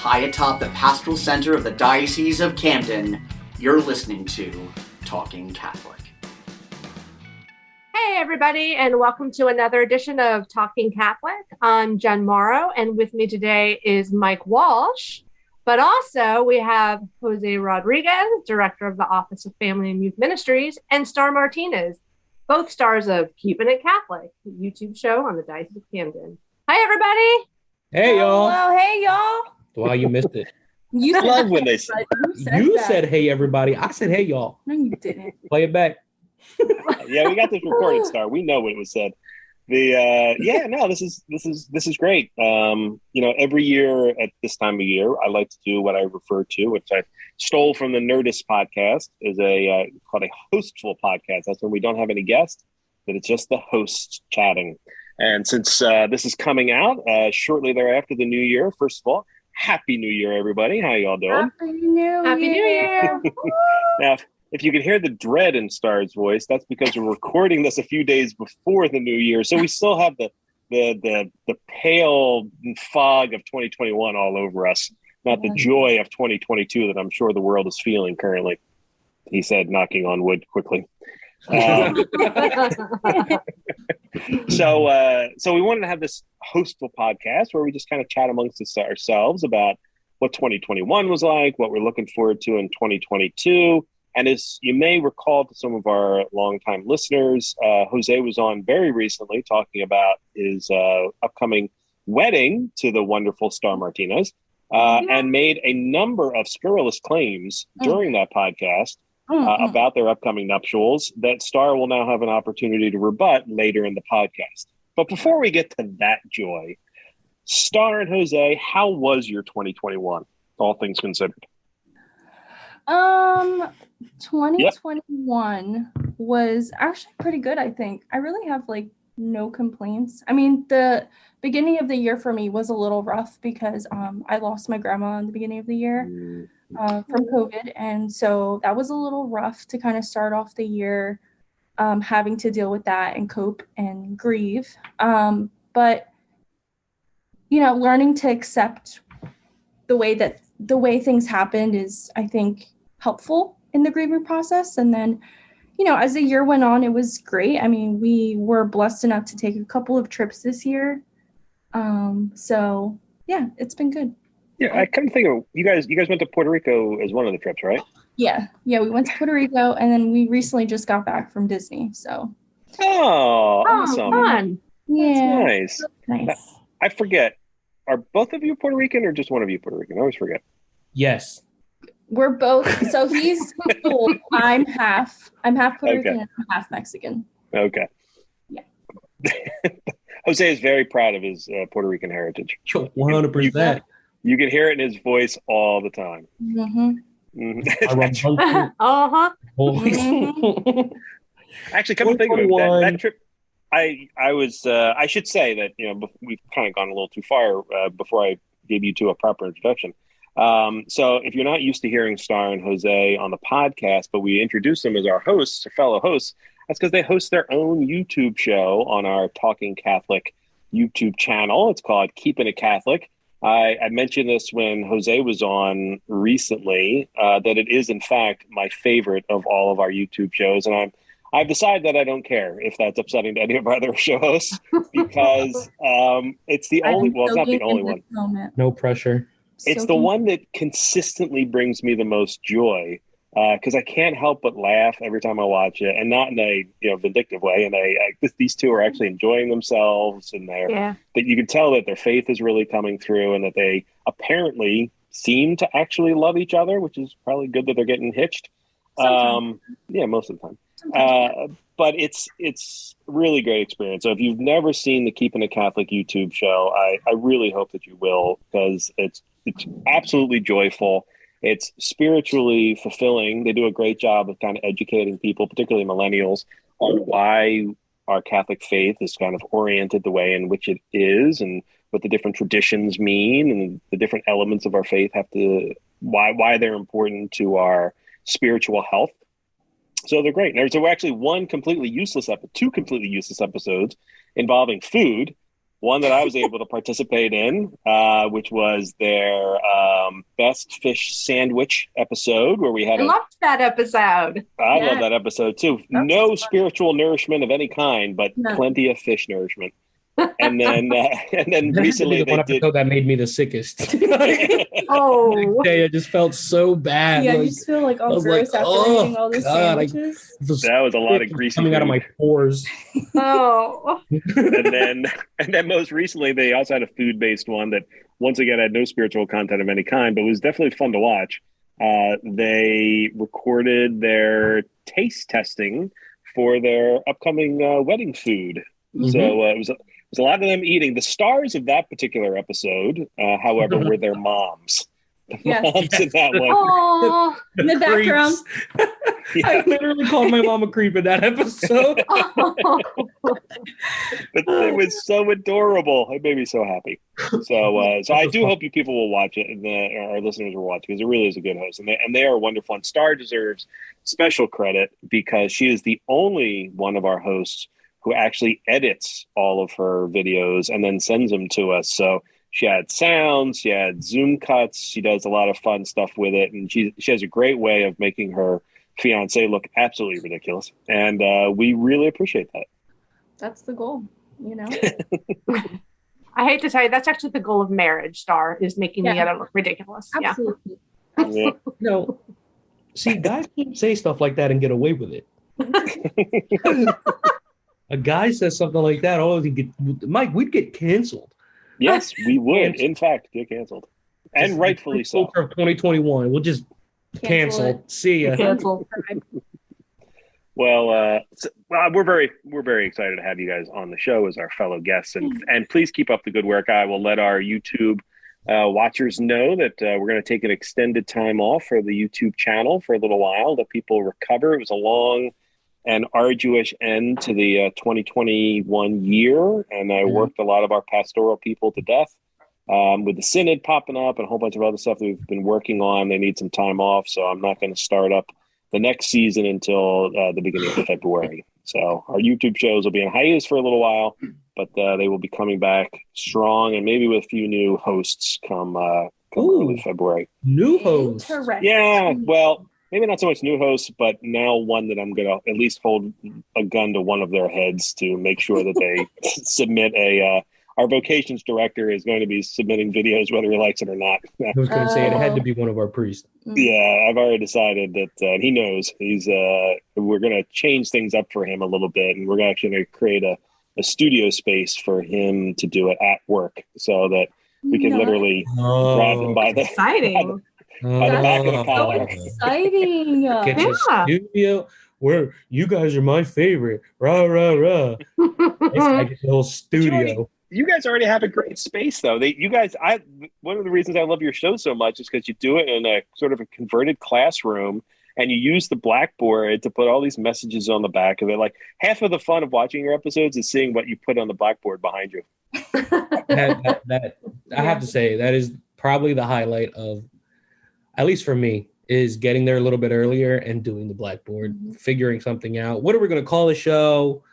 high atop the pastoral center of the Diocese of Camden, you're listening to Talking Catholic. Hey everybody, and welcome to another edition of Talking Catholic. I'm Jen Morrow, and with me today is Mike Walsh, but also we have Jose Rodriguez, Director of the Office of Family and Youth Ministries, and Star Martinez, both stars of Keeping It Catholic, the YouTube show on the Diocese of Camden. Hi everybody! Hey y'all! Hello, hey y'all! Wow, you missed it. You love when they said you said hey everybody. I said hey y'all. No, you didn't. Play it back. Yeah, we got this recorded, Star. We know what it was said. This is great. Every year at this time of year, I like to do what I refer to, which I stole from the Nerdist podcast, is called a hostful podcast. That's when we don't have any guests, but it's just the hosts chatting. And since this is coming out shortly thereafter the new year, first of all, Happy New Year, everybody. How y'all doing? Happy New Year. Now, if you can hear the dread in Star's voice, that's because we're recording this a few days before the new year. So we still have the pale fog of 2021 all over us, not the joy of 2022 that I'm sure the world is feeling currently. He said, knocking on wood quickly. So we wanted to have this hostful podcast where we just kind of chat amongst ourselves about what 2021 was like, what we're looking forward to in 2022. And as you may recall to some of our longtime listeners, Jose was on very recently talking about his upcoming wedding to the wonderful Star Martinez and made a number of scurrilous claims during that podcast about their upcoming nuptials that Star will now have an opportunity to rebut later in the podcast. But before we get to that joy, Star and Jose, how was your 2021, all things considered? 2021 was actually pretty good, I think. I really have no complaints. I mean, the beginning of the year for me was a little rough because I lost my grandma in the beginning of the year from COVID. And so that was a little rough to kind of start off the year having to deal with that and cope and grieve. But, learning to accept the way things happened is, I think, helpful in the grieving process. And then, as the year went on, it was great. I mean, we were blessed enough to take a couple of trips this year. So yeah, it's been good. Yeah, I kind of think of you guys went to Puerto Rico as one of the trips, right? Yeah, we went to Puerto Rico, and then we recently just got back from Disney. So awesome. Fun. Yeah, that's nice. Nice. I forget. Are both of you Puerto Rican or just one of you Puerto Rican? I always forget. Yes. We're both. So he's full. I'm half Puerto Rican and I'm half Mexican. Okay. Yeah. Jose is very proud of his Puerto Rican heritage. 100%. You can hear it in his voice all the time. Actually, come to think of it, that trip, I should say that, we've kind of gone a little too far before I gave you two a proper introduction. So if you're not used to hearing Star and Jose on the podcast, but we introduce them as our hosts or fellow hosts, that's because they host their own YouTube show on our Talking Catholic YouTube channel. It's called Keeping It Catholic. I mentioned this when Jose was on recently, that it is, in fact, my favorite of all of our YouTube shows. And I've decided that I don't care if that's upsetting to any of our other show hosts because it's the only, well, it's not the only one. No pressure. It's the one that consistently brings me the most joy because I can't help but laugh every time I watch it, and not in a vindictive way. And these two are actually enjoying themselves, and that you can tell that their faith is really coming through, and that they apparently seem to actually love each other, which is probably good that they're getting hitched. Most of the time. But it's really great experience. So if you've never seen the Keeping It Catholic YouTube show, I really hope that you will, because it's absolutely joyful. It's spiritually fulfilling. They do a great job of kind of educating people, particularly millennials, on why our Catholic faith is kind of oriented the way in which it is, and what the different traditions mean, and the different elements of our faith why they're important to our spiritual health. So they're great. There's actually two completely useless episodes involving food, one that I was able to participate in, which was their best fish sandwich episode, where we had I loved that episode. I Yeah. love that episode too. That's No fun. spiritual nourishment of any kind, but No. plenty of fish nourishment. And then That recently had to be the one they did. episode that made me the sickest. Oh, I just felt so bad. Yeah, you Like, just feel like I all was gross like, after oh, eating all those God, sandwiches. That was a lot of greasy coming out of food. my pores. oh. and then most recently they also had a food-based one that once again had no spiritual content of any kind, but was definitely fun to watch. They recorded their taste testing for their upcoming wedding food. Mhm. So it was a lot of them eating. The stars of that particular episode, however, were their moms. The Yes. moms in that one. Oh. In the background. I literally called my mom a creep in that episode. But it was so adorable. It made me so happy. So I do hope you people will watch it, and our listeners will watch it, because it really is a good host, and they are wonderful. And Star deserves special credit because she is the only one of our hosts who actually edits all of her videos and then sends them to us. So she had sounds, she had Zoom cuts, she does a lot of fun stuff with it, and she has a great way of making her fiance look absolutely ridiculous, and we really appreciate that. That's the goal, you know? I hate to tell you, that's actually the goal of marriage, Star, is making the Yeah. other look ridiculous. Yeah. Absolutely. Yeah. No, see, guys can't say stuff like that and get away with it. A guy says something like that, Mike, we'd get canceled. Yes, we would, in fact, get canceled, and Just rightfully the so. culture of 2021. We'll just cancel. See ya. Cancel. Well, we're very excited to have you guys on the show as our fellow guests, and please keep up the good work. I will let our YouTube watchers know that we're going to take an extended time off for the YouTube channel for a little while, that people recover. It was a long and arduous end to the 2021 year, and I worked a lot of our pastoral people to death. With the synod popping up and a whole bunch of other stuff that we've been working on, they need some time off, so I'm not going to start up the next season until the beginning of February. So our YouTube shows will be in hiatus for a little while, but they will be coming back strong, and maybe with a few new hosts come early February. New host. Interesting. Yeah, well, maybe not so much new hosts, but now one that I'm going to at least hold a gun to one of their heads to make sure that they submit our vocations director is going to be submitting videos whether he likes it or not. I was going to say it had to be one of our priests. Yeah, I've already decided that he knows we're going to change things up for him a little bit, and we're actually going to create a studio space for him to do it at work, so that we can literally grab him by the Exciting. by the back of the So collar. exciting. Get your Yeah. studio where you guys are my favorite. Rah, rah, rah. I get the whole studio. You guys already have a great space, though. One of the reasons I love your show so much is because you do it in a sort of a converted classroom, and you use the blackboard to put all these messages on the back of it. Like, half of the fun of watching your episodes is seeing what you put on the blackboard behind you. That I have to say, that is probably the highlight of, at least for me, is getting there a little bit earlier and doing the blackboard, figuring something out. What are we going to call the show?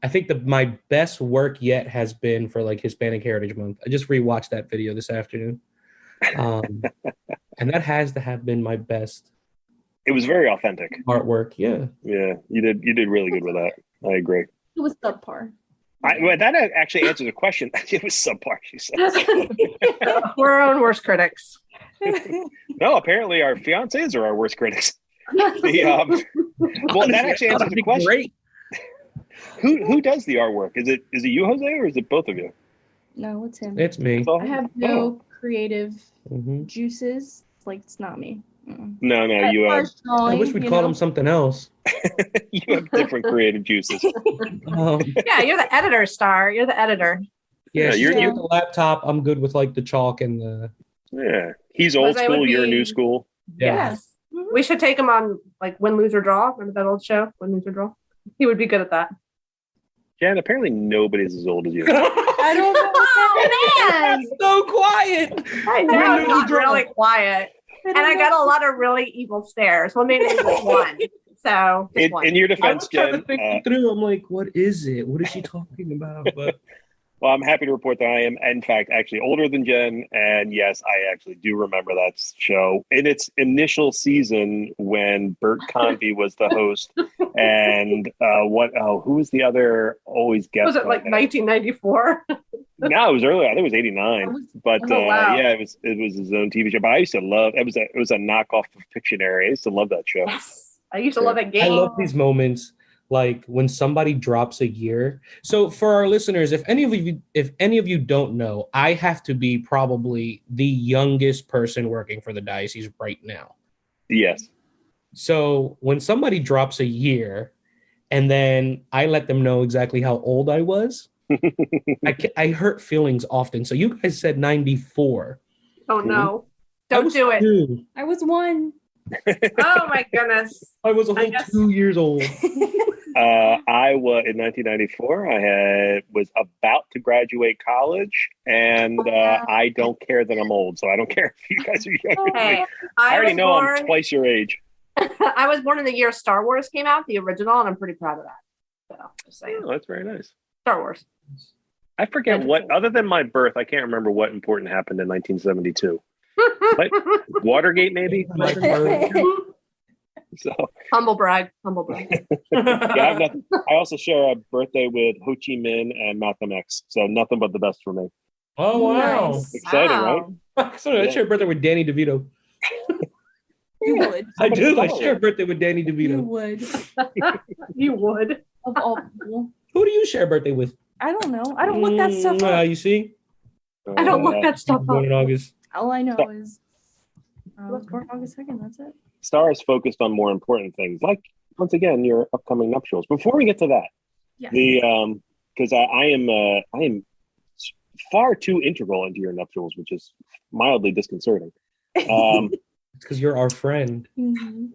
I think my best work yet has been for like Hispanic Heritage Month. I just rewatched that video this afternoon. And that has to have been my best It was very authentic. artwork. Yeah. Yeah, you did really good with that. I agree. It was subpar. Well, that actually answers the question. It was subpar, she says. We're our own worst critics. No, apparently our fiancés are our worst critics. Well, that actually answers the question. Great. Who does the artwork? Is it you, Jose, or is it both of you? No, it's him. It's me. So- I have no creative Mhm. juices. Like, it's not me. No, you have I wish we'd call him something else. you have different creative juices. Yeah, you're the editor, Star. You're the editor. Yeah, you're you're the laptop. I'm good with like the chalk and the. Yeah, he's old Jose would school. You're be- new school. Yeah. Yes. We should take him on like Win, Lose, or Draw. Remember that old show, Win, Lose, or Draw? He would be good at that. Jan, apparently nobody's as old as you. I don't know. Oh, man! So quiet. I know, Win, I'm Lose, or not Draw. really quiet. And I got a lot of really evil stares. Well, maybe it was one. So, just one. In your I defense, was trying to Jen, think it through. I'm like, what is it? What is she talking about? But Well, I'm happy to report that I am, in fact, actually older than Jen. And yes, I actually do remember that show in its initial season when Bert Convy was the host. And who was the other always guest? Was it like 1994? No, it was earlier. I think it was 89. But Oh, wow. yeah, it was his own TV show. But I used to love it. Was a knockoff of Pictionary. I used to love that show. Yes. I used to love that I game. love these moments, like when somebody drops a year. So for our listeners, if any of you don't know, I have to be probably the youngest person working for the diocese right now. Yes. So when somebody drops a year and then I let them know exactly how old I was, I hurt feelings often. So you guys said 94. Oh, no. I Don't was do it. 2. I was 1. Oh, my goodness. I was a I whole guess- 2 years old. I was in 1994. I was about to graduate college, and I don't care that I'm old. So I don't care if you guys are younger than me. Hey, I already was know born, I'm twice your age. I was born in the year Star Wars came out, the original, and I'm pretty proud of that. So, just saying. Oh, that's very nice. Star Wars. I forget what, other than my birth, I can't remember what important happened in 1972. Watergate, maybe. So Humble brag. yeah, I have nothing. I also share a birthday with Ho Chi Minh and Malcolm X. So nothing but the best for me. Oh, wow. Nice. Exciting, Wow. right? So I share a birthday with Danny DeVito. You would. I do. I follow share a it. birthday with Danny You DeVito. would. You would. Of all people. Who do you share a birthday with? I don't know. I don't look that stuff up. You see? I don't look that stuff up. Born in August. All I know is born August 2nd. That's it. Star is focused on more important things, like once again your upcoming nuptials. Before we get to that, Yes. because I am far too integral into your nuptials, which is mildly disconcerting. It's because you're our friend. Mhm.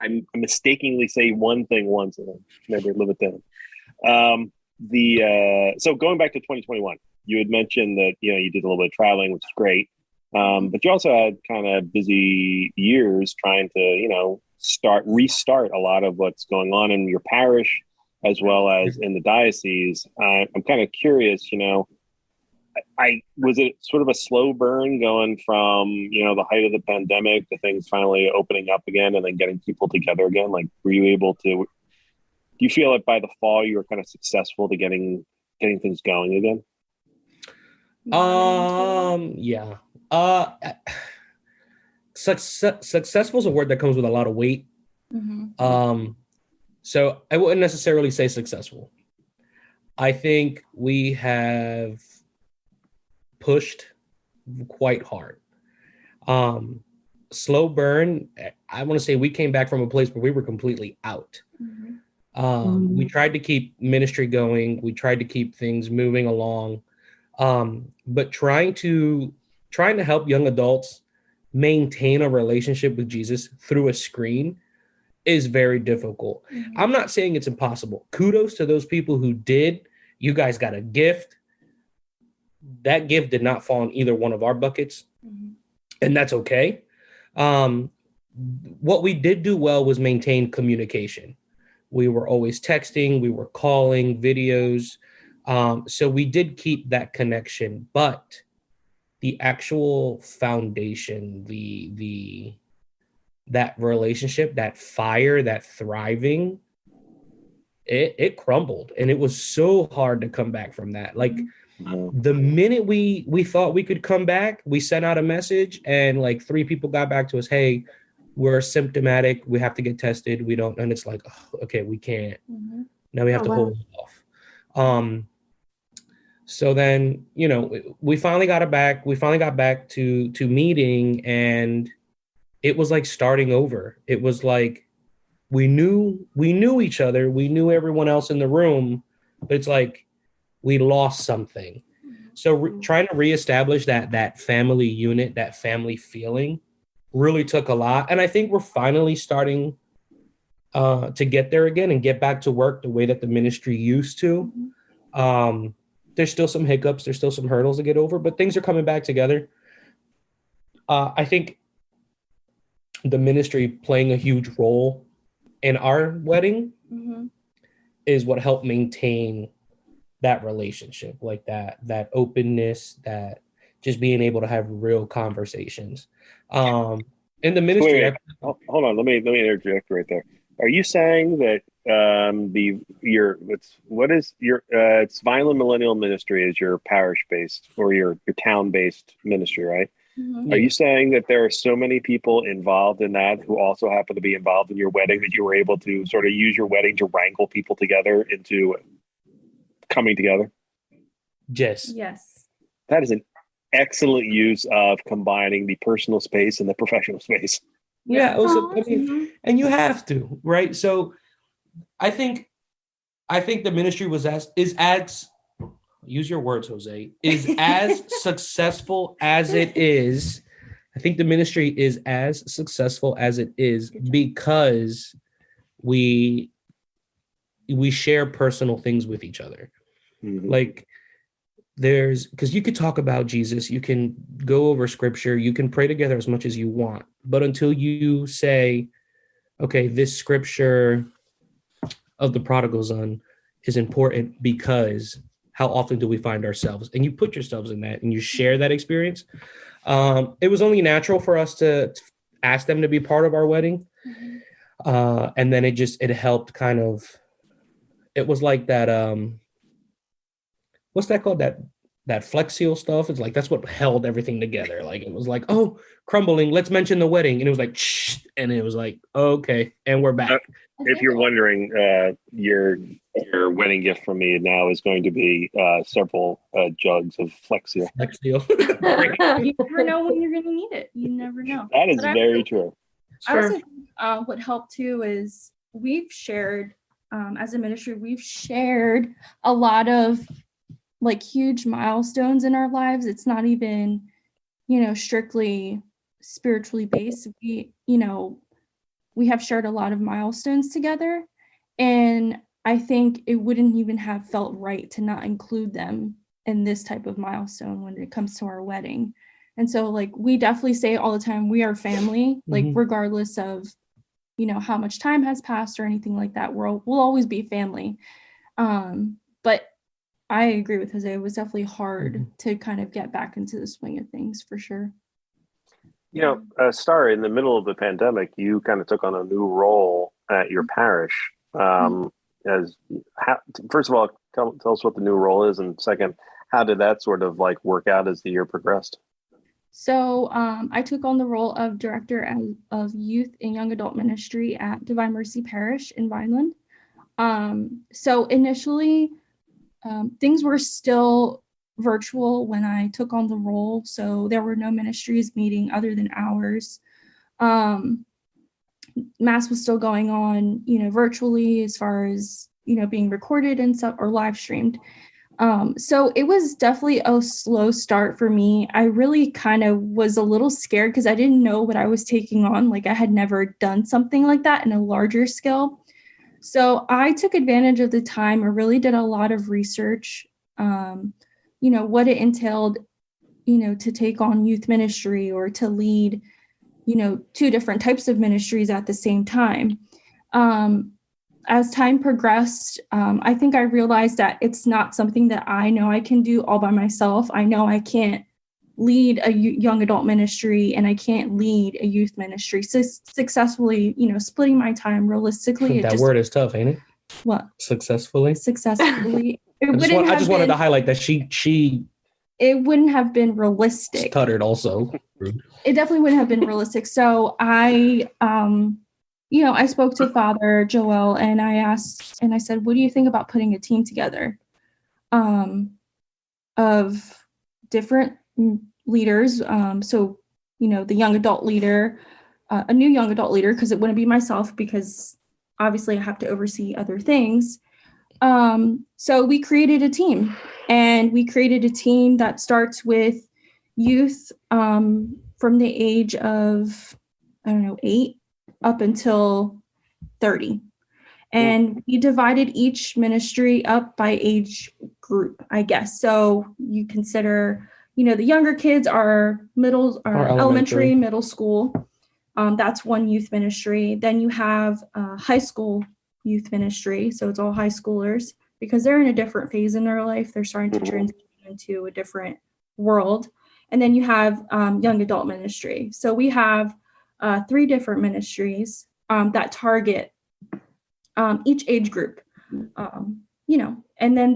I mistakenly say one thing once and I never live it down. So going back to 2021, you had mentioned that you did a little bit of traveling, which is great, but you also had kind of busy years trying to restart a lot of what's going on in your parish as well as in the diocese. I'm kind of curious, was it sort of a slow burn going from the height of the pandemic to things finally opening up again and then getting people together again? Like, were you able to? Do you feel like by the fall you were kind of successful to getting things going again? Yeah. Successful is a word that comes with a lot of weight. Mhm. So I wouldn't necessarily say successful. I think we have pushed quite hard. Slow burn. I want to say we came back from a place where we were completely out. Mhm. We tried to keep ministry going. We tried to keep things moving along. But trying to help young adults maintain a relationship with Jesus through a screen is very difficult. Mhm. I'm not saying it's impossible. Kudos to those people who did. You guys got a gift. That gift did not fall in either one of our buckets, Mhm. and that's okay. What we did do well was maintain communication. We were always texting, we were calling, videos. So we did keep that connection, but the actual foundation, that relationship, that fire, that thriving, it crumbled, and it was so hard to come back from that. Like, the minute we thought we could come back, we sent out a message and like 3 people got back to us, hey, we're symptomatic, we have to get tested, we don't, and it's like, oh, okay, we can't. Mhm. Now we have to hold it off. So then, we finally got back to meeting, and it was like starting over. It was like we knew each other, we knew everyone else in the room, but it's like we lost something. So trying to reestablish that family unit, that family feeling, really took a lot. And I think we're finally starting to get there again and get back to work the way that the ministry used to. There's still some hiccups, there's still some hurdles to get over, but things are coming back together. I think the ministry playing a huge role in our wedding. Mhm. is what helped maintain that relationship, like that openness, that just being able to have real conversations. In the ministry, Wait. Hold on. Let me interject right there. Are you saying that it's Vineland Millennial Ministry is your parish based or your town based ministry, right? Mhm. Are you saying that there are so many people involved in that who also happen to be involved in your wedding that you were able to sort of use your wedding to wrangle people together into coming together? Jess. Yes. That is an excellent use of combining the personal space and the professional space. Yeah. Also, I mean, Mhm. and you have to, right? So I think the ministry is as use your words, Jose, is as successful as it is. I think the ministry is as successful as it is because we share personal things with each other. Mhm. Like because you could talk about Jesus, you can go over scripture, you can pray together as much as you want, but until you say, okay, this scripture of the prodigal son is important because how often do we find ourselves, and you put yourselves in that and you share that experience. It was only natural for us to ask them to be part of our wedding. And then it helped kind of, it was like that, what's that called? That Flex Seal stuff. It's like, that's what held everything together. Like, it was like, oh, crumbling, let's mention the wedding. And it was like, shh. And it was like, okay. And we're back. If you're wondering, your wedding gift from me now is going to be several jugs of Flex Seal. Flex Seal. You never know when you're going to need it. You never know. That is But very true. I also think what helped too is we've shared, as a ministry, we've shared a lot of like huge milestones in our lives. It's not even, strictly spiritually based. We have shared a lot of milestones together, and I think it wouldn't even have felt right to not include them in this type of milestone when it comes to our wedding. And so, like, we definitely say all the time, we are family, like, regardless of, how much time has passed or anything like that. We'll always be family. But I agree with Jose. It was definitely hard to kind of get back into the swing of things, for sure. Star, in the middle of the pandemic, you kind of took on a new role at your parish. First of all, tell us what the new role is, and second, how did that sort of like work out as the year progressed? So I took on the role of Director of Youth and Young Adult Ministry at Divine Mercy Parish in Vineland. So initially, things were still virtual when I took on the role. So there were no ministries meeting other than ours. Mass was still going on, virtually, as far as, being recorded and stuff or live streamed. So it was definitely a slow start for me. I really kind of was a little scared because I didn't know what I was taking on. Like, I had never done something like that in a larger scale. So I took advantage of the time. I really did a lot of research, what it entailed, to take on youth ministry or to lead, two different types of ministries at the same time. As time progressed, I think I realized that it's not something that I know I can do all by myself. I know I can't lead a young adult ministry and I can't lead a youth ministry successfully, splitting my time realistically. That word is tough, ain't it? What? Successfully. I just wanted to highlight that she it wouldn't have been realistic. Stuttered also. It definitely wouldn't have been realistic. So I I spoke to Father Joel and I said, what do you think about putting a team together of different leaders? So, the young adult leader, a new young adult leader, because it wouldn't be myself because obviously I have to oversee other things. So we created a team, and we created a team that starts with youth from the age of, 8 up until 30. And we divided each ministry up by age group, I guess. So you consider, the younger kids are elementary, middle school. That's one youth ministry. Then you have high school youth ministry. So it's all high schoolers because they're in a different phase in their life. They're starting to transition into a different world. And then you have young adult ministry. So we have 3 different ministries that target each age group, and then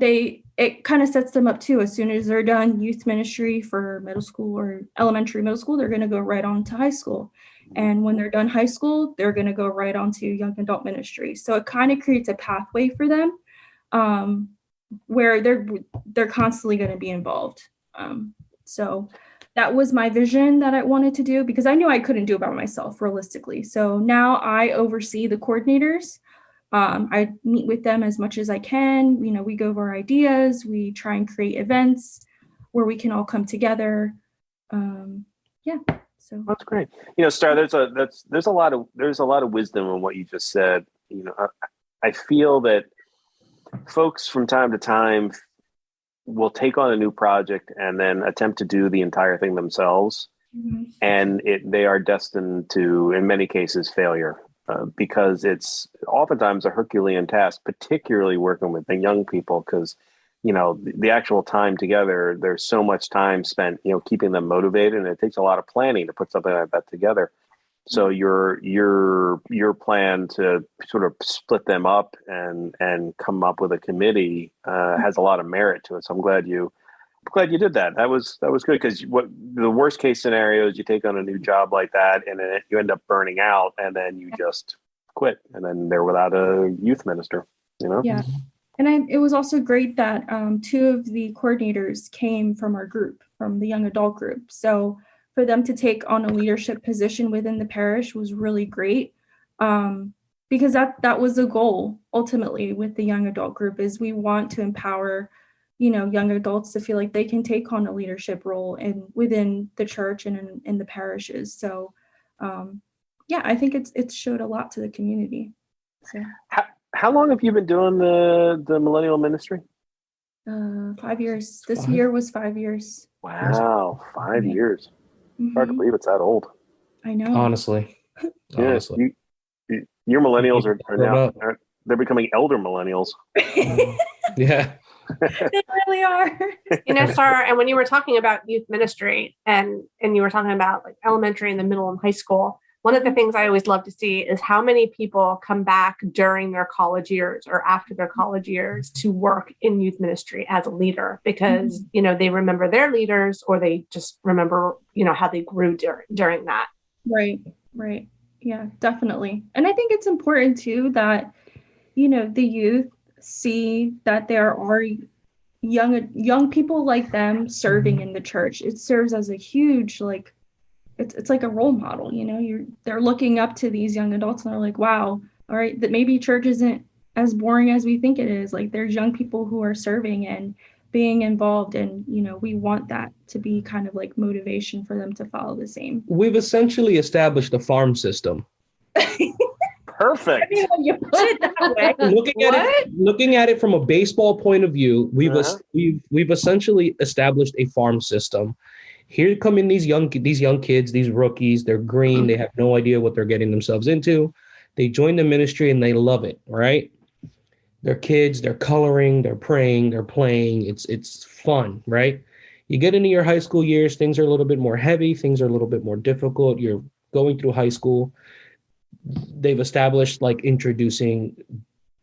it kind of sets them up too. As soon as they're done youth ministry for middle school or elementary, middle school, they're going to go right on to high school. And when they're done high school, they're going to go right on to young adult ministry. So it kind of creates a pathway for them where they're constantly going to be involved. So that was my vision that I wanted to do because I knew I couldn't do it by myself realistically. So now I oversee the coordinators. I meet with them as much as I can. We go over ideas. We try and create events where we can all come together. So that's great. Star, there's a lot of wisdom in what you just said. I feel that folks from time to time will take on a new project and then attempt to do the entire thing themselves. Mm-hmm. And they are destined to, in many cases, failure because it's oftentimes a Herculean task, particularly working with the young people, because, the actual time together, there's so much time spent, keeping them motivated, and it takes a lot of planning to put something like that together. So your plan to sort of split them up and come up with a committee has a lot of merit to it. So I'm glad you did that. That was good, because what the worst case scenario is you take on a new job like that and then you end up burning out and then you just quit and then they're without a youth minister. Yeah, and it was also great that 2 of the coordinators came from our group, from the young adult group. So for them to take on a leadership position within the parish was really great, because that was the goal ultimately with the young adult group. Is we want to empower young adults to feel like they can take on a leadership role within the church and in the parishes. So I think it's showed a lot to the community. So how long have you been doing the millennial ministry? 5 years. This year was 5 years. Wow, 5 years. Mm-hmm. Hard to believe it's that old. I know. Honestly. Your millennials are now they're becoming elder millennials. Yeah. They really are. Sarah, and when you were talking about youth ministry and you were talking about like elementary and the middle and high school, one of the things I always love to see is how many people come back during their college years or after their college years to work in youth ministry as a leader, because, they remember their leaders, or they just remember, how they grew during that. Right. Yeah, definitely. And I think it's important too that, the youth see that there are young people like them serving in the church. It serves as a huge, it's like a role model, they're looking up to these young adults and they're like, wow, all right, that maybe church isn't as boring as we think it is. Like, there's young people who are serving and being involved, and we want that to be kind of like motivation for them to follow the same. We've essentially established a farm system. Perfect. I mean, when you put it that way. Looking at it from a baseball point of view, we've essentially established a farm system. Here come in these young kids, these rookies. They're green. They have no idea what they're getting themselves into. They join the ministry and they love it, right? They're kids. They're coloring. They're praying. They're playing. It's fun, right? You get into your high school years, things are a little bit more heavy. Things are a little bit more difficult. You're going through high school. They've established introducing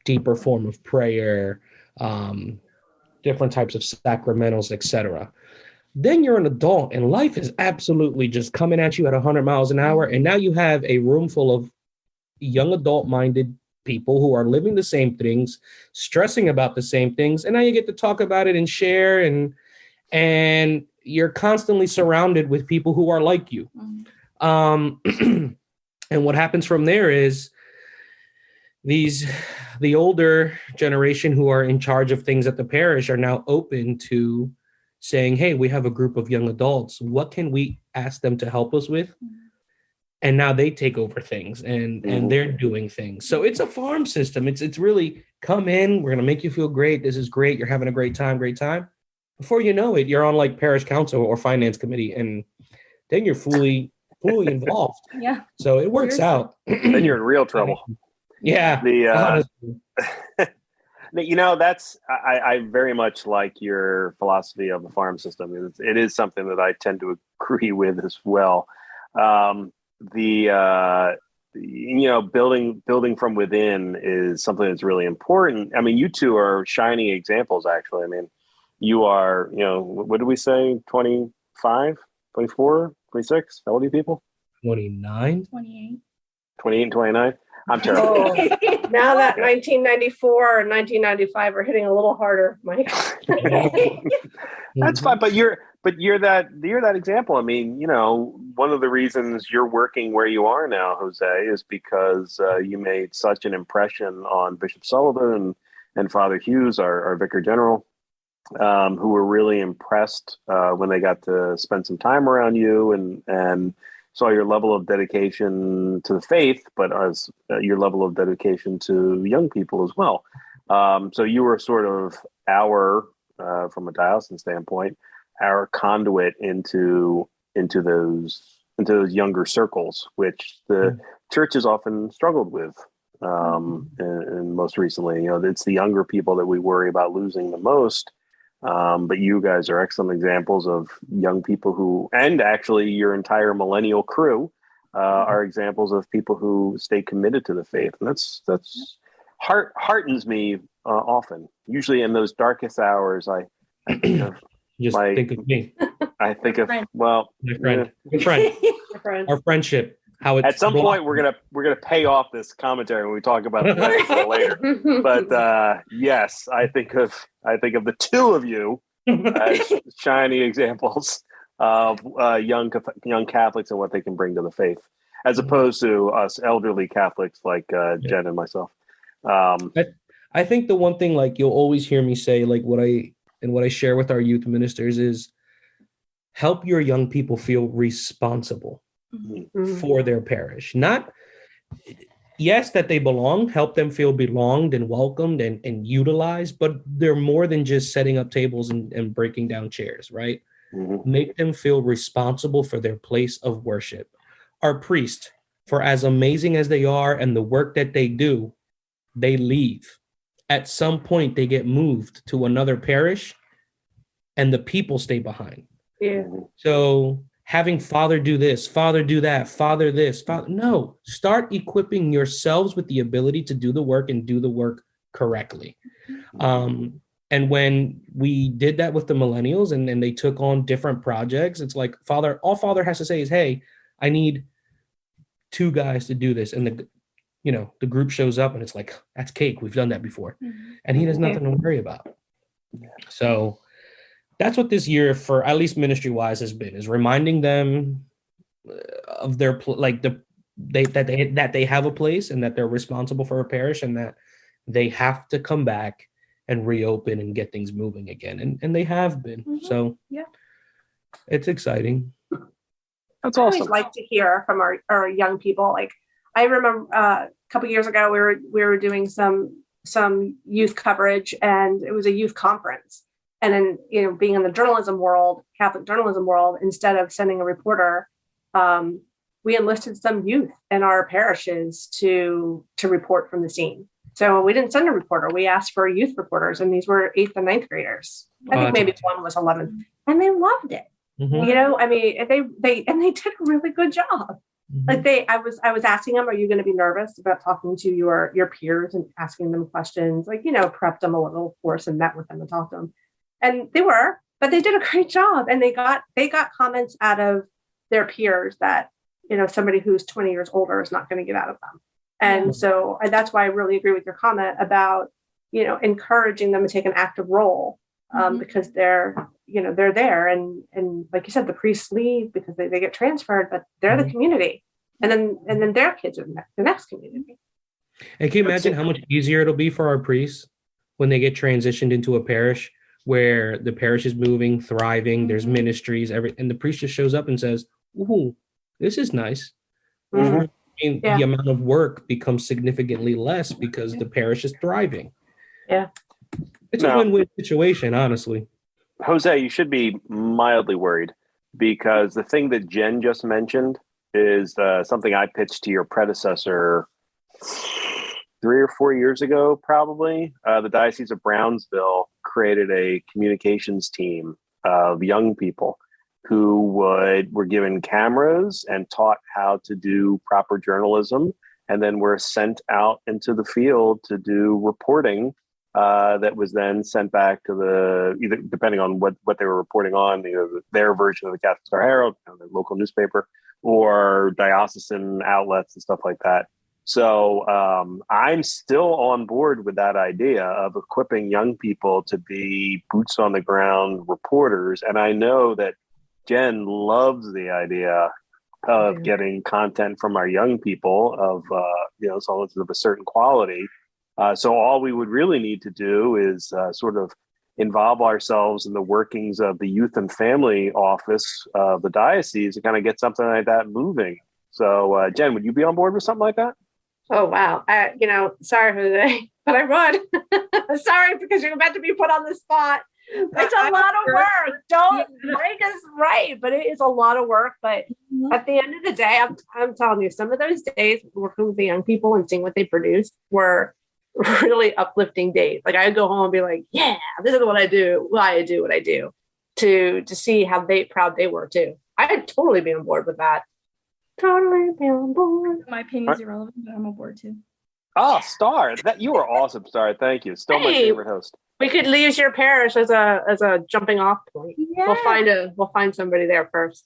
deeper form of prayer, different types of sacramentals, etc. Then you're an adult and life is absolutely just coming at you at 100 miles an hour. And now you have a room full of young adult-minded people who are living the same things, stressing about the same things. And now you get to talk about it and share, and you're constantly surrounded with people who are like you. And what happens from there is the older generation who are in charge of things at the parish are now open to saying, hey, we have a group of young adults. What can we ask them to help us with? And now they take over things and they're doing things. So it's a farm system. It's really come in. We're going to make you feel great. This is great. You're having a great time. Before you know it, you're on parish council or finance committee. And then you're fully involved. Yeah. So it works out. Then you're in real trouble. Yeah. The honestly. that's I very much like your philosophy of the farm system. It is something that I tend to agree with as well. Building from within is something that's really important. I mean, you two are shining examples, actually. I mean, you are, what did we say? 25, 24, 26? How old are you people? 29. 28. 28 and 29? I'm terrible. Now that 1994 and 1995 are hitting a little harder, Mike. That's fine, but you're that example. I mean, one of the reasons you're working where you are now, Jose, is because you made such an impression on Bishop Sullivan and Father Hughes, our Vicar General, who were really impressed when they got to spend some time around you and saw your level of dedication to the faith, but as your level of dedication to young people as well. So you were sort of from a diocesan standpoint, our conduit into those younger circles, which the church has often struggled with. And most recently, it's the younger people that we worry about losing the most. But you guys are excellent examples of young people who, and actually your entire millennial crew, are examples of people who stay committed to the faith. And that's heartens me often. Usually in those darkest hours, I think of think of me. I think of, my friend. Good friend. Our friendship. How it's at some point we're gonna pay off this commentary when we talk about it later. But yes, I think of the two of you as shining examples of young Catholics and what they can bring to the faith, as opposed to us elderly Catholics like Jen and myself. I think the one thing, like, you'll always hear me say, like, what I share with our youth ministers is help your young people feel responsible for their parish. Not, yes, that they belong, help them feel belonged and welcomed and utilized, but they're more than just setting up tables and breaking down chairs, right? Mm-hmm. Make them feel responsible for their place of worship. Our priests, for as amazing as they are and the work that they do, they leave. At some point, they get moved to another parish and the people stay behind. Yeah. So having Father do this, Father do that, Father this, Father, no, start equipping yourselves with the ability to do the work and do the work correctly. And when we did that with the millennials and they took on different projects, it's like all Father has to say is, hey, I need 2 guys to do this. And the group shows up and it's like, that's cake. We've done that before. Mm-hmm. And he has nothing to worry about. So that's what this year, for at least ministry wise, has been, is reminding them of their that they have a place and that they're responsible for a parish and that they have to come back and reopen and get things moving again. And they have been. Mm-hmm. So yeah, it's exciting. That's awesome. I always like to hear from our young people. Like, I remember a couple years ago, we were doing some youth coverage, and it was a youth conference. And then, being in the journalism world, Catholic journalism world, instead of sending a reporter, we enlisted some youth in our parishes to report from the scene. So we didn't send a reporter. We asked for youth reporters, and these were 8th and 9th graders. I think maybe one was 11th, and they loved it. Mm-hmm. I mean, they did a really good job. Mm-hmm. Like I was asking them, are you going to be nervous about talking to your peers and asking them questions? Like, prepped them a little, of course, and met with them and talked to them. And they were, but they did a great job. And they got comments out of their peers that, somebody who's 20 years older is not going to get out of them. And so that's why I really agree with your comment about, encouraging them to take an active role, because they're there. And like you said, the priests leave because they get transferred, but they're the community. And then their kids are the next community. And can you imagine how much easier it'll be for our priests when they get transitioned into a parish where the parish is moving, thriving, there's ministries, and the priest just shows up and says, ooh, this is nice. Mm-hmm. I mean, the amount of work becomes significantly less because the parish is thriving. Yeah. It's a win-win situation, honestly. Jose, you should be mildly worried, because the thing that Jen just mentioned is something I pitched to your predecessor 3 or 4 years ago, probably, the Diocese of Brownsville created a communications team of young people who were given cameras and taught how to do proper journalism, and then were sent out into the field to do reporting that was then sent back to either depending on what they were reporting on, either their version of the Catholic Star Herald, the local newspaper, or diocesan outlets and stuff like that. So I'm still on board with that idea of equipping young people to be boots on the ground reporters. And I know that Jen loves the idea of getting content from our young people of, someone of a certain quality. So all we would really need to do is sort of involve ourselves in the workings of the youth and family office of the diocese to kind of get something like that moving. So Jen, would you be on board with something like that? Oh, wow. Sorry, Jose, but I would. Sorry, because you're about to be put on the spot. It's a lot of work. Don't break us right, but it is a lot of work. But at the end of the day, I'm telling you, some of those days working with the young people and seeing what they produce were really uplifting days. Like I go home and be like, yeah, this is what I do, why I do what I do, to see how proud they were too. I'd totally be on board with that. Totally be on board. My opinion is irrelevant, but I'm on board too. Oh, Star, that you are awesome, Star. Thank you. Still my favorite host. We could use your parish as a jumping off point. Yeah. We'll find somebody there first.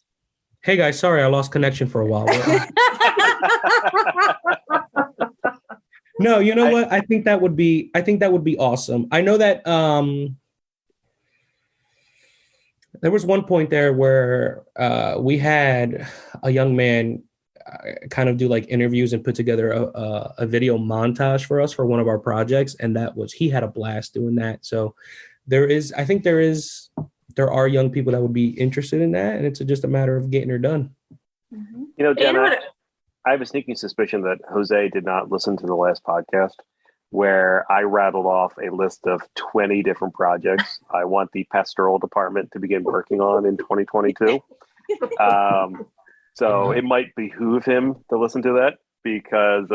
Hey guys, sorry I lost connection for a while. No, you know what? I think that would be awesome. I know that there was one point there where we had a young man kind of do like interviews and put together a video montage for us for one of our projects, and he had a blast doing that. So there are young people that would be interested in that, and it's just a matter of getting her done. Mm-hmm. Jen, I have a sneaking suspicion that Jose did not listen to the last podcast where I rattled off a list of 20 different projects I want the pastoral department to begin working on in 2022. So it might behoove him to listen to that because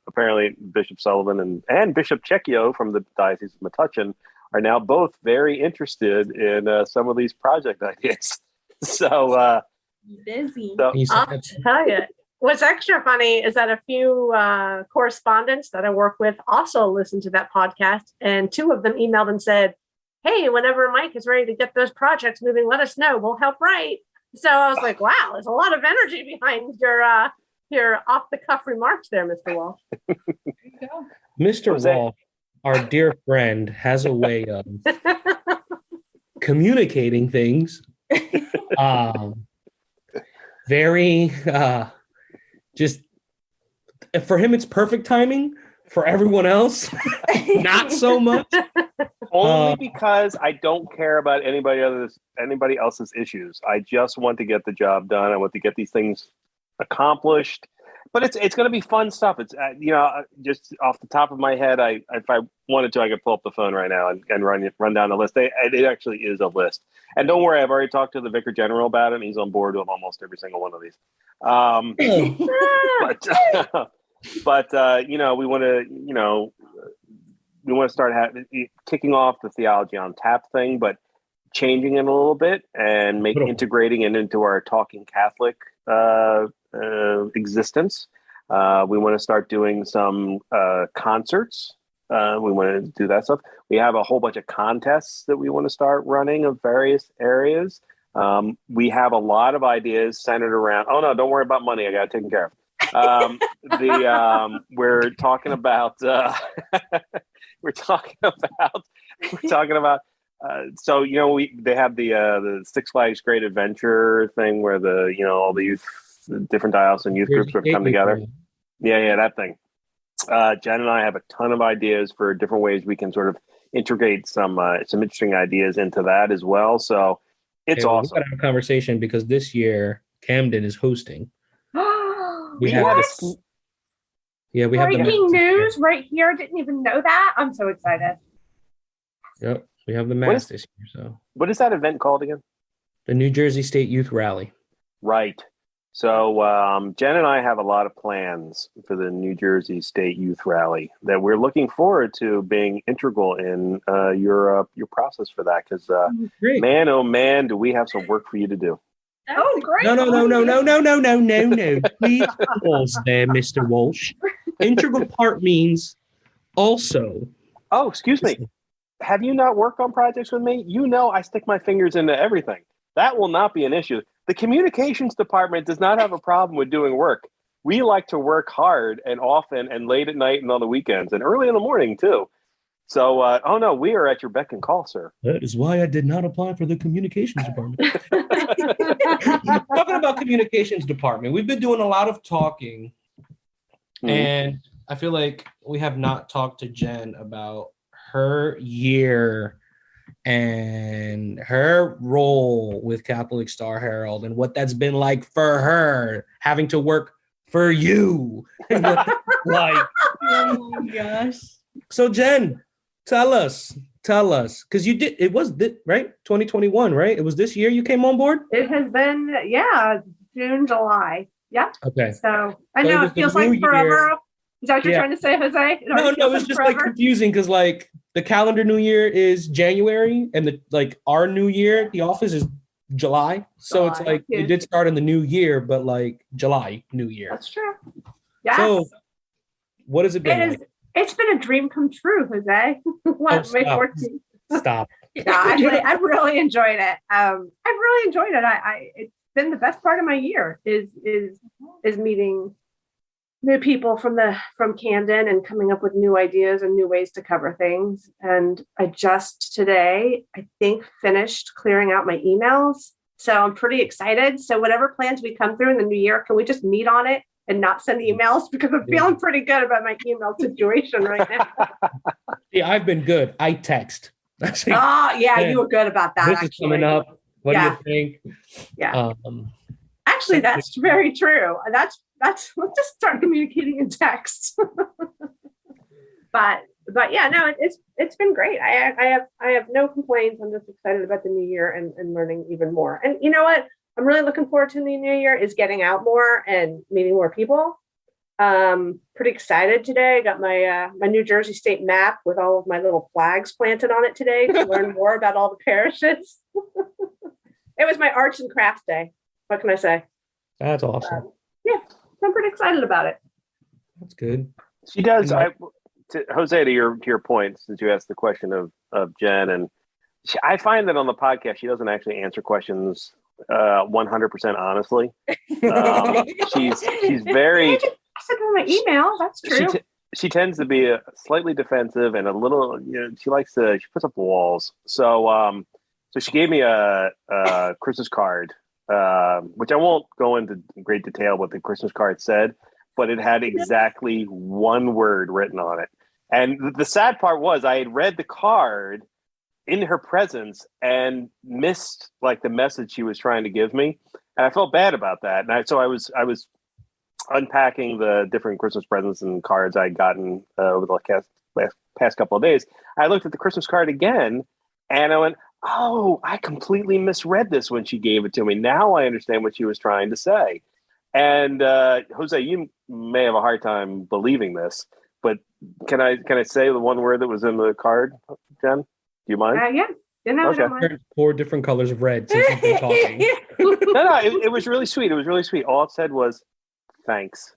apparently Bishop Sullivan and Bishop Checchio from the Diocese of Metuchen are now both very interested in some of these project ideas. So busy. I'll tell you. What's extra funny is that a few correspondents that I work with also listened to that podcast, and two of them emailed and said, hey, whenever Mike is ready to get those projects moving, let us know. We'll help write. So I was like, wow, there's a lot of energy behind your off-the-cuff remarks there, Mr. Walsh. There you go. Mr. Walsh, our dear friend, has a way of communicating things. Very... just for him, it's perfect timing. For everyone else, not so much. Only because I don't care about anybody else's issues. I just want to get the job done. I want to get these things accomplished. But it's going to be fun stuff. It's just off the top of my head, if I wanted to, I could pull up the phone right now and run down the list. It actually is a list. And don't worry, I've already talked to the Vicar General about it, and he's on board with almost every single one of these. But we want to start kicking off the Theology on Tap thing, but changing it a little bit and integrating it into our Talking Catholic existence. We want to start doing some concerts. We want to do that stuff. We have a whole bunch of contests that we want to start running of various areas. We have a lot of ideas centered around, oh no, don't worry about money. I got it taken care of. We're talking about, so, they have the Six Flags Great Adventure thing where all the youth, different diocesan youth groups would come together. Yeah, that thing. Jen and I have a ton of ideas for different ways we can sort of integrate some interesting ideas into that as well. So it's awesome. We got to have a conversation because this year Camden is hosting. We have breaking news right here. Didn't even know that. I'm so excited. Yep, we have the Mass this year. So what is that event called again? The New Jersey State Youth Rally. Right. So Jen and I have a lot of plans for the New Jersey State Youth Rally that we're looking forward to being integral in your process for that. Because Great. man, oh man, do we have some work for you to do? Oh, great. No. Please pause there, Mr. Walsh. Integral part means also. Oh, excuse me. Have you not worked on projects with me? You know I stick my fingers into everything. That will not be an issue. The communications department does not have a problem with doing work. We like to work hard and often and late at night and on the weekends and early in the morning too. So, oh no, we are at your beck and call, sir. That is why I did not apply for the communications department. Talking about communications department, we've been doing a lot of talking, and I feel like we have not talked to Jen about her year and her role with Catholic Star Herald and what that's been like for her, having to work for you. Like, Oh my gosh. so Jen, tell us, because you did, it was this, right? 2021, right? It was this year you came on board? It has been, June, July. Yeah. Okay. So I So it know was it the feels new like forever. year. Is that what you're Yeah. trying to say, Jose? No, It feels it's just like confusing because like the calendar new year is January and the like our new year, the office is July. So it's July, like yeah. it did start in the new year, but like July, new year. That's true. Yes. So what has it been like? It's been a dream come true, Jose. What, May stop. 14th? Stop. Yeah, I've really enjoyed it. I've really enjoyed it. It's been the best part of my year is meeting new people from Camden and coming up with new ideas and new ways to cover things. And I just today, I think, finished clearing out my emails. So I'm pretty excited. So whatever plans we come through in the new year, can we just meet on it and not send emails? Because I'm feeling pretty good about my email situation right now. Yeah, I've been good. I text. That's it. Oh, yeah, Man, you were good about that. This is coming up. What Yeah. do you think? Yeah. Actually, that's very true. That's let's just start communicating in text. but yeah, no, it's been great. I have no complaints. I'm just excited about the new year and learning even more. And you know what? I'm really looking forward to the new year is getting out more and meeting more people. Pretty excited today. I got my my New Jersey State map with all of my little flags planted on it today to learn more about all the parishes. It was my arts and crafts day. What can I say? That's awesome. I'm pretty excited about it. That's good. She does. Jose, to your point, since you asked the question of Jen, and I find that on the podcast she doesn't actually answer questions 100% honestly. She's very. I said in my email. That's true. She tends to be slightly defensive and a little. She puts up walls. So she gave me a Christmas card, which I won't go into great detail what the Christmas card said, but it had exactly one word written on it. And the sad part was I had read the card in her presence and missed like the message she was trying to give me. And I felt bad about that. And so I was unpacking the different Christmas presents and cards I'd gotten over the past couple of days. I looked at the Christmas card again and I went, oh, I completely misread this when she gave it to me. Now I understand what she was trying to say. And Jose, you may have a hard time believing this, but can I say the one word that was in the card, Jen? Do you mind? Yeah. You know, Okay. I don't mind. 4 different colors of red since we've been talking. No, it was really sweet. It was really sweet. All it said was, thanks.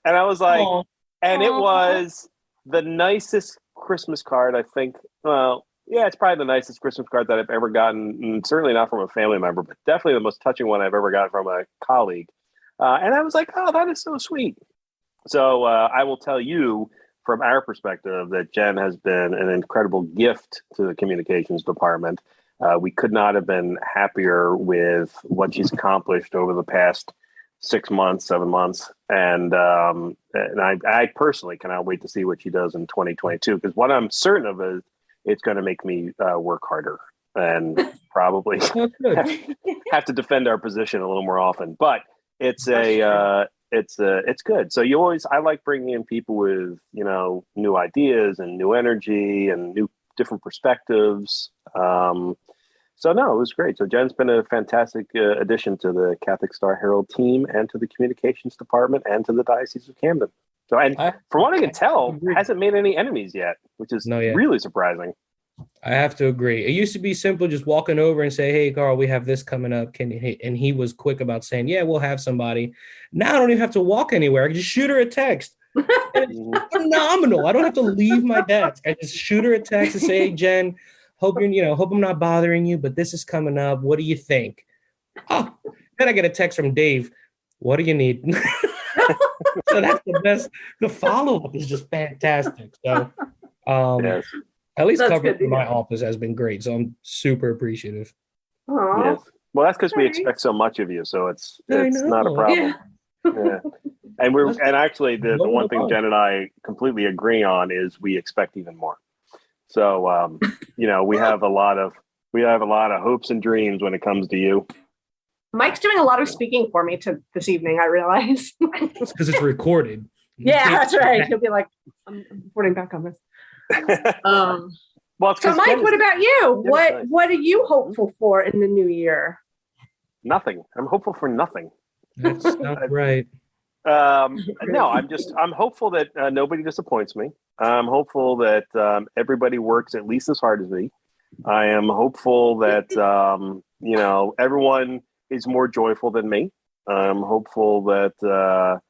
And I was like, Aw. and it was the nicest Christmas card, I think. Well, yeah, it's probably the nicest Christmas card that I've ever gotten. And certainly not from a family member, but definitely the most touching one I've ever gotten from a colleague. And I was like, oh, that is so sweet. So I will tell you from our perspective that Jen has been an incredible gift to the communications department. We could not have been happier with what she's accomplished over the past 6 months, 7 months. And I personally cannot wait to see what she does in 2022, because what I'm certain of is it's going to make me work harder and probably That's good. have to defend our position a little more often. But it's it's good. So I like bringing in people with, new ideas and new energy and new different perspectives. So no, it was great. So Jen's been a fantastic addition to the Catholic Star Herald team and to the communications department and to the Diocese of Camden. So, and from what I can tell, hasn't made any enemies yet, which is really surprising. I have to agree. It used to be simple, just walking over and say, "Hey, Carl, we have this coming up. Can you?" And he was quick about saying, "Yeah, we'll have somebody." Now I don't even have to walk anywhere. I can just shoot her a text. It's phenomenal. I don't have to leave my desk. I just shoot her a text and say, "Hey, Jen, hope I'm not bothering you, but this is coming up. What do you think?" Oh, then I get a text from Dave. What do you need? So that's the best. The follow-up is just fantastic. So yes. At least coverage in my office has been great. So I'm super appreciative. Yes. Well, that's because we expect so much of you. So it's not a problem. Yeah. And actually the one thing Jen and I completely agree on is we expect even more. So we have a lot of hopes and dreams when it comes to you. Mike's doing a lot of speaking for me this evening, I realize. It's because it's recorded. Yeah, that's right. He'll be like, I'm reporting back on this. Well, so Mike, what about you? What are you hopeful for in the new year? Nothing. I'm hopeful for nothing. That's not right. No, I'm hopeful that nobody disappoints me. I'm hopeful that everybody works at least as hard as me. I am hopeful that everyone is more joyful than me. I'm hopeful that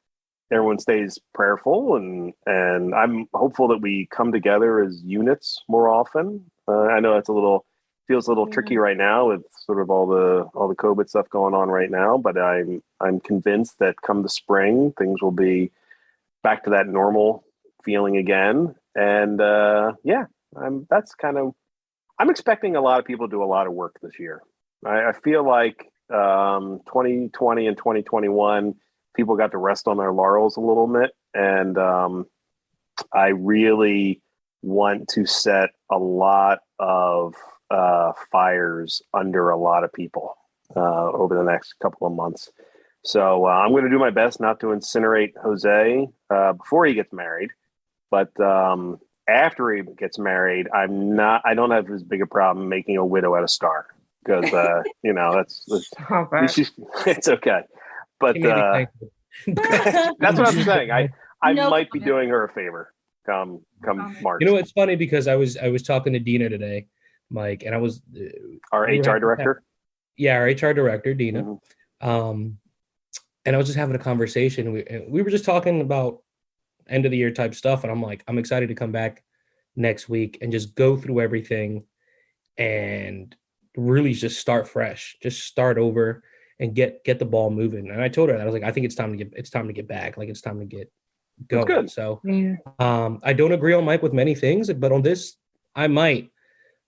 everyone stays prayerful, and I'm hopeful that we come together as units more often. I know feels a little tricky right now with sort of all the COVID stuff going on right now, but I'm convinced that come the spring things will be back to that normal feeling again. And I'm expecting a lot of people to do a lot of work this year. I feel like 2020 and 2021 people got to rest on their laurels a little bit, and I really want to set a lot of fires under a lot of people over the next couple of months. So I'm going to do my best not to incinerate Jose before he gets married, but after he gets married, I don't have as big a problem making a widow out of Star, because it's okay. But that's what I'm saying. I might be doing her a favor come March. You know, it's funny because I was talking to Dina today, Mike, and I was our HR director. Our HR director, Dina. Mm-hmm. And I was just having a conversation. We were just talking about end of the year type stuff, and I'm like, I'm excited to come back next week and just go through everything and really just start fresh, just start over and get the ball moving. And I told her that I was like, I think it's time to get back. Like, it's time to get going. Good. So I don't agree on Mike with many things, but on this I might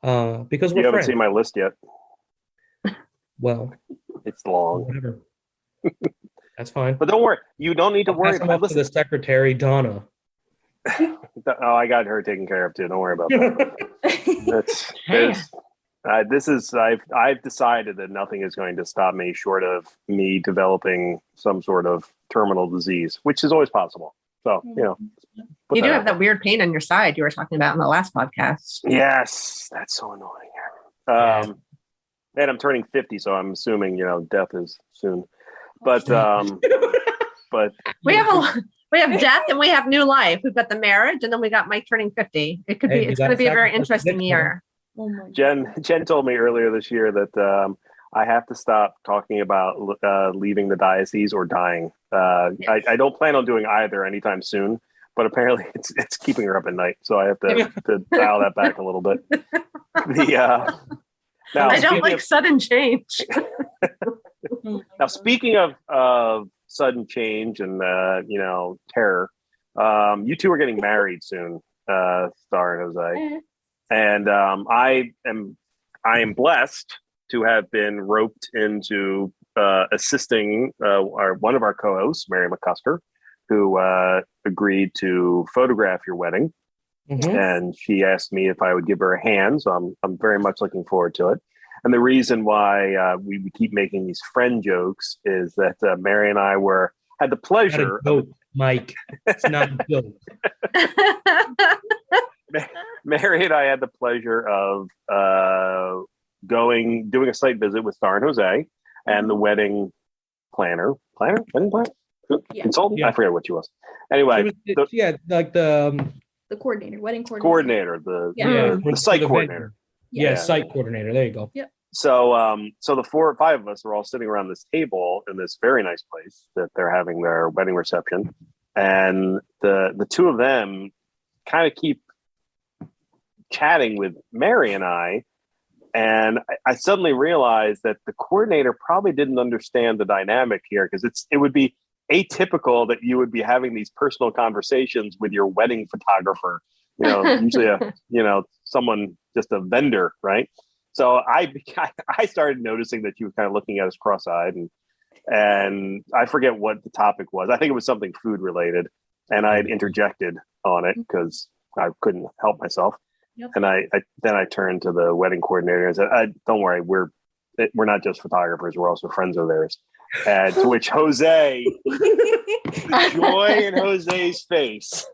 because you haven't seen my list yet. Well, it's long. Whatever. That's fine. But don't worry. You don't need to worry about to the secretary, Donna. Oh, I got her taken care of too. Don't worry about that. I've decided that nothing is going to stop me short of me developing some sort of terminal disease, which is always possible. So, you do have that weird pain on your side you were talking about in the last podcast. Yes, that's so annoying. And I'm turning 50, so I'm assuming death is soon. But but we have death and we have new life. We've got the marriage, and then we got Mike turning 50. It's going to be a very interesting year. Oh my Jen told me earlier this year that I have to stop talking about leaving the diocese or dying. Yes. I don't plan on doing either anytime soon, but apparently it's keeping her up at night, so I have to dial that back a little bit. Now, I don't like sudden change. Now, speaking of sudden change and terror, you two are getting married soon, Star and Jose, and I am blessed to have been roped into assisting one of our co-hosts, Mary McCusker, who agreed to photograph your wedding. Mm-hmm. And she asked me if I would give her a hand, so I'm very much looking forward to it. And the reason why we keep making these friend jokes is that Mary and I had the pleasure. Mike, it's not a joke. Mary and I had the pleasure of doing a site visit with Star and Jose and the wedding wedding planner, Yeah. consultant. Yeah. I forget what she was. Anyway, like the The coordinator, wedding coordinator, the Yeah. the site the coordinator. venue. Yeah, Yeah. site coordinator. There you go. So the 4 or 5 of us are all sitting around this table in this very nice place that they're having their wedding reception, and the 2 of them kind of keep chatting with Mary and I. And I suddenly realized that the coordinator probably didn't understand the dynamic here, because it would be atypical that you would be having these personal conversations with your wedding photographer. Usually someone, just a vendor, right? So I started noticing that she was kind of looking at us cross-eyed, and I forget what the topic was. I think it was something food related, and I had interjected on it because I couldn't help myself. Yep. And I turned to the wedding coordinator and said, "Don't worry, we're not just photographers; we're also friends of theirs." And to which Jose, the joy in Jose's face.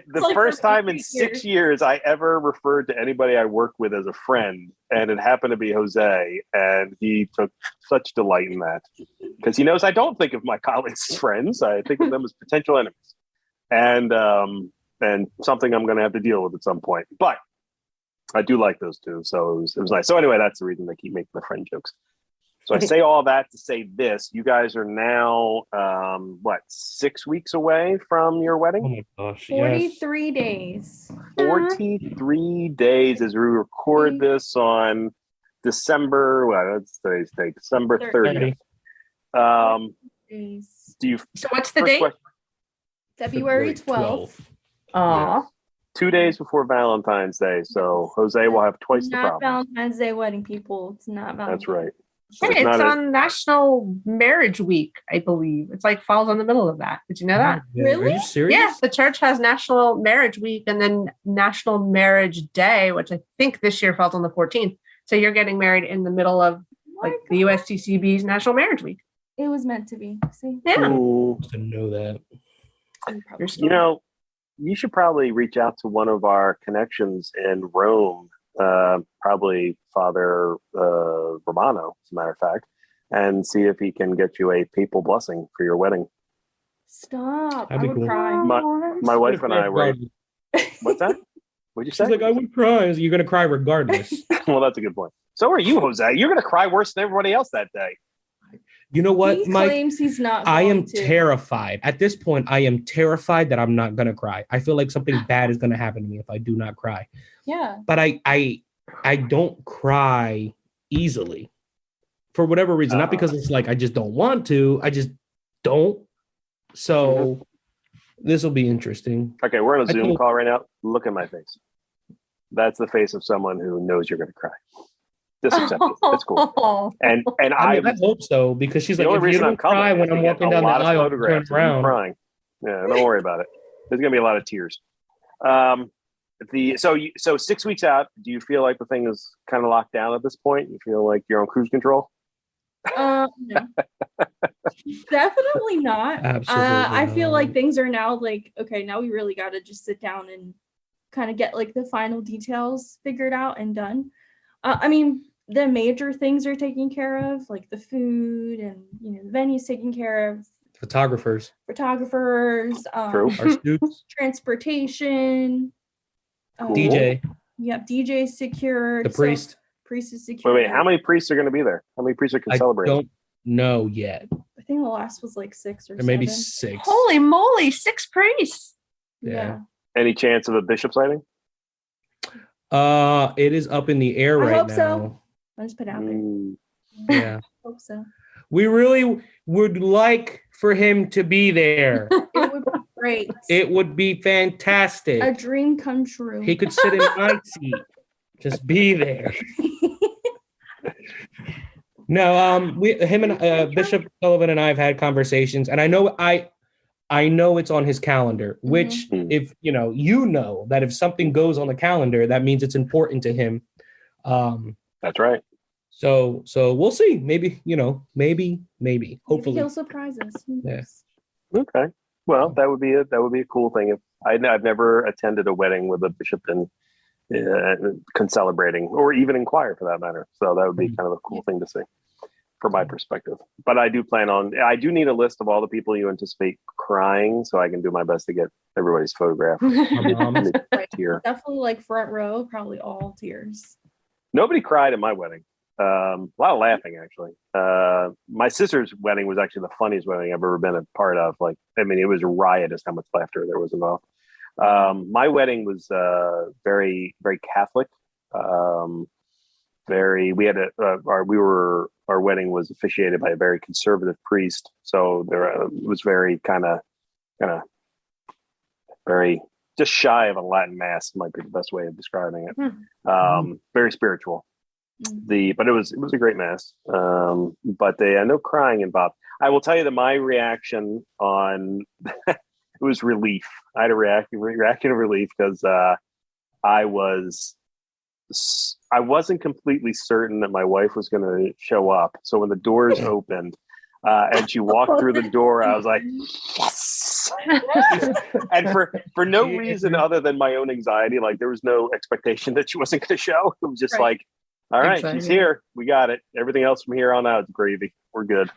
The first time in 6 years I ever referred to anybody I worked with as a friend, and it happened to be Jose, and he took such delight in that, because he knows I don't think of my colleagues as friends. I think of them as potential enemies, and something I'm going to have to deal with at some point. But I do like those 2, so it was nice. So anyway, that's the reason they keep making the friend jokes. So I say all that to say this: you guys are now 6 weeks away from your Oh wedding? my gosh. 43 days. 43 days as we record this on December. What's today's date? December 30th. Days. Do you? So what's the first date? question- February 12th. Aw. 2 days before Valentine's Day, so Jose will have twice the Not problem. Valentine's Day wedding, people. It's not Valentine's. That's right. Hey, It's it's not a- on National Marriage Week, I believe. It's like falls on the middle of that. Did you know that? Yeah, Really? Are you serious? Yeah, the church has National Marriage Week and then National Marriage Day, which I think this year falls on the 14th. So you're getting married in the middle of My like the God. USTCB's National Marriage Week. It was meant to be. See? Yeah. Ooh. To know that. You're You you should probably reach out to one of our connections in Rome, probably Father Romano, as a matter of fact, and see if he can get you a papal blessing for your wedding. Stop. That'd I be would cool. cry. My wife and I were. What's that? What'd you say? She's like, I would cry. You're gonna cry regardless. Well, that's a good point. So are you, Jose. You're going to cry worse than everybody else that day. You know what, He Mike? claims he's not. I am going to. terrified. At this point, I am terrified that I'm not gonna cry. I feel like something bad is gonna happen to me if I do not cry. Yeah. But I don't cry easily for whatever reason. Not because it's like I just don't want to. I just don't. So this will be interesting. Okay, we're on a I Zoom think- call right now. Look at my face. That's the face of someone who knows you're going to cry. Just accept it. It's cool. And I hope so, because she's the like, only if you reason I'm don't cry coming when is to I'm get walking a down the lot of aisle, turn photographs of you around. crying. Yeah, don't worry about it. There's going to be a lot of tears. So 6 weeks out, do you feel like the thing is kind of locked down at this point? You feel like you're on cruise control? No. Definitely not. Absolutely I feel like not. things are now like, okay, now we really got to just sit down and kind of get like the final details figured out and done. I mean, the major things are taken care of, like the food and, the venue's taken care of, Photographers, photographers, True. our students, transportation. DJ, Yep, DJ secured. the priest. Priest is secured. Wait, how many priests are going to be there? How many priests are I celebrating? don't know yet. I think the last was like 6 or Or maybe 7. 6. Holy moly, 6 priests. Yeah. Any chance of a bishop sighting? It is up in the air I right hope now. so. I'll just put it out there. Mm, Yeah. Hope so. We really would like for him to be there. It would be great. It would be A fantastic. dream come true. He could sit in my seat. Just be there. No, him and Bishop Sullivan and I have had conversations, and I know it's on his calendar, which Mhm. if that if something goes on the calendar, that means it's important to him. that's right. So we'll see. Maybe, maybe, Maybe hopefully. he'll surprise us. Who Yeah. knows? Okay. Well, that would be a cool thing. I've never attended a wedding with a bishop celebrating, or even in choir for that matter. So that would be kind of a cool thing to see from my perspective. But I do need a list of all the people you anticipate crying, so I can do my best to get everybody's photograph. Here. Definitely like front row, probably all tears. Nobody cried at my wedding. A lot of laughing, actually. My sister's wedding was actually the funniest wedding I've ever been a part of. Like, I mean, it was riotous how much laughter there was involved. My wedding was very, very Catholic. Our wedding was officiated by a very conservative priest, so it was very kind of very just shy of a Latin mass, might be the best way of describing it. Very spiritual. But it was a great mass. But no crying involved. I will tell you that my reaction on it was relief. I had a reaction of relief because I wasn't completely certain that my wife was going to show up. So when the doors opened and she walked through the door, I was like, yes. And for no reason other than my own anxiety, like there was no expectation that she wasn't going to show. It was just like, all right, exciting. She's here. We got it. Everything else from here on out is gravy. We're good.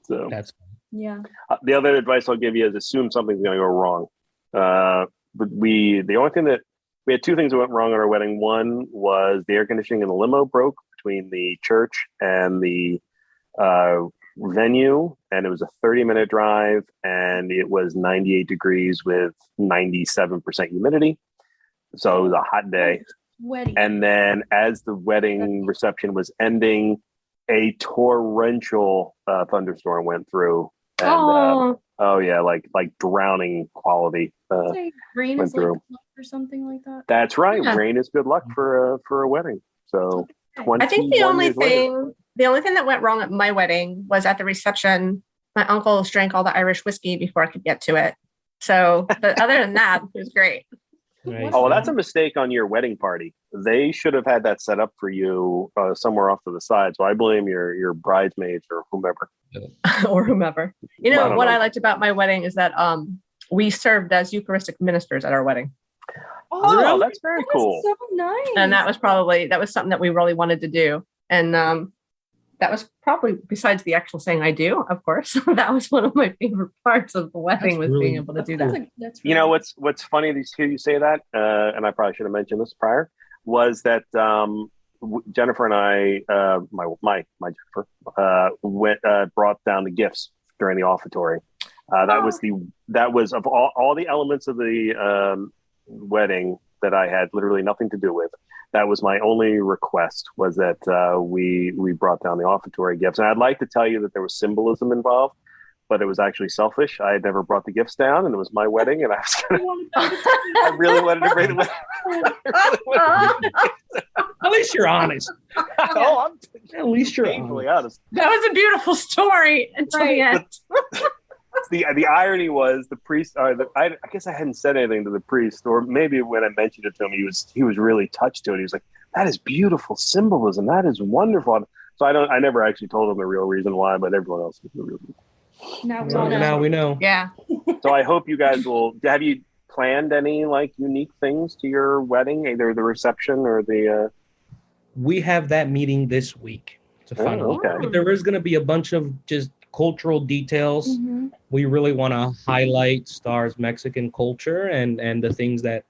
So that's yeah. The other advice I'll give you is assume something's going to go wrong. But we had two things that went wrong at our wedding. One was the air conditioning in the limo broke between the church and the venue, and it was a 30-minute drive, and it was 98 degrees with 97% humidity. So it was a hot day. Wedding. And then as the wedding reception was ending, a torrential thunderstorm went through. And, like drowning quality. Rain is like luck or something like that. That's right. Yeah. Rain is good luck for a wedding. So I think the only thing that went wrong at my wedding was at the reception. My uncle drank all the Irish whiskey before I could get to it. So, but other than that, it was great. Right. Oh, well, that's a mistake on your wedding party. They should have had that set up for you somewhere off to the side. So I blame your bridesmaids or whomever. Or whomever. You know, what I liked about my wedding is that we served as Eucharistic ministers at our wedding. Oh, that's very cool. So nice. And that was something that we really wanted to do. And that was probably, besides the actual saying I do, of course, that was one of my favorite parts of the wedding, was being able to do that. You know, what's funny to hear you say that, and I probably should have mentioned this prior, was that Jennifer and I, my Jennifer, brought down the gifts during the offertory. That was of all the elements of the wedding that I had literally nothing to do with. That was my only request, was that we brought down the offertory gifts. And I'd like to tell you that there was symbolism involved, but it was actually selfish. I had never brought the gifts down, and it was my wedding, and I really wanted to bring the At least you're honest. At least you're honest. That was a beautiful story until the end. The irony was the priest. I guess I hadn't said anything to the priest, or maybe when I mentioned it to him, he was really touched to it. He was like, "That is beautiful symbolism. That is wonderful." So I never actually told him the real reason why, but everyone else knew the real reason. Now we know. Yeah. So I hope you guys will. Have you planned any like unique things to your wedding, either the reception or the? We have that meeting this week to find out. Okay. But there is going to be a bunch of just cultural details. Mm-hmm. We really want to highlight Star's Mexican culture and the things that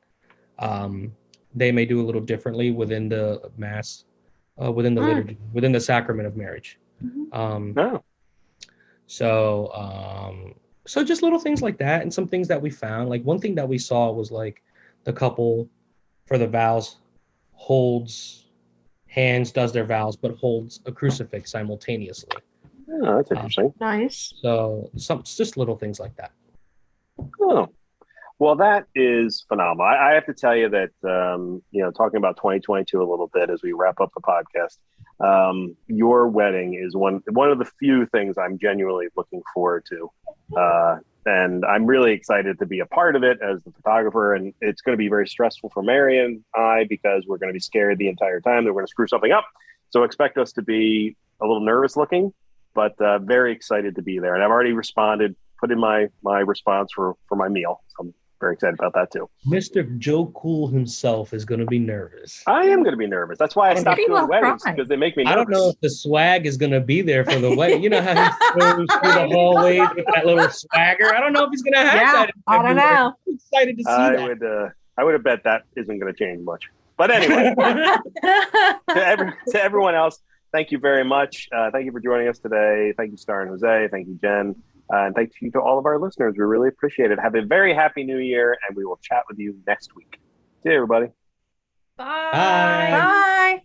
they may do a little differently within the mass, within the liturgy, within the sacrament of marriage. Mm-hmm. So just little things like that, and some things that we found. Like one thing that we saw was like the couple for the vows does their vows, but holds a crucifix simultaneously. Oh, that's interesting. Nice. So just little things like that. Oh, well, that is phenomenal. I have to tell you that, talking about 2022 a little bit as we wrap up the podcast, your wedding is one of the few things I'm genuinely looking forward to. And I'm really excited to be a part of it as the photographer. And it's going to be very stressful for Mary and I, because we're going to be scared the entire time that we're going to screw something up. So expect us to be a little nervous looking, but very excited to be there. And I've already responded, put in my response for my meal. So very excited about that too. Mr. Joe Cool himself is going to be nervous. I am going to be nervous. That's why I stopped Maybe doing we'll weddings, cry. because they make me nervous. I don't know if the swag is going to be there for the wedding. You know how he goes through the hallways with that little swagger? I don't know if he's going to have that. in I don't February. know. I'm excited to see that. I would have bet that isn't going to change much. But anyway, to everyone else, thank you very much. Thank you for joining us today. Thank you, Star and Jose. Thank you, Jen. And thank you to all of our listeners. We really appreciate it. Have a very happy new year, and we will chat with you next week. See you, everybody. Bye. Bye. Bye.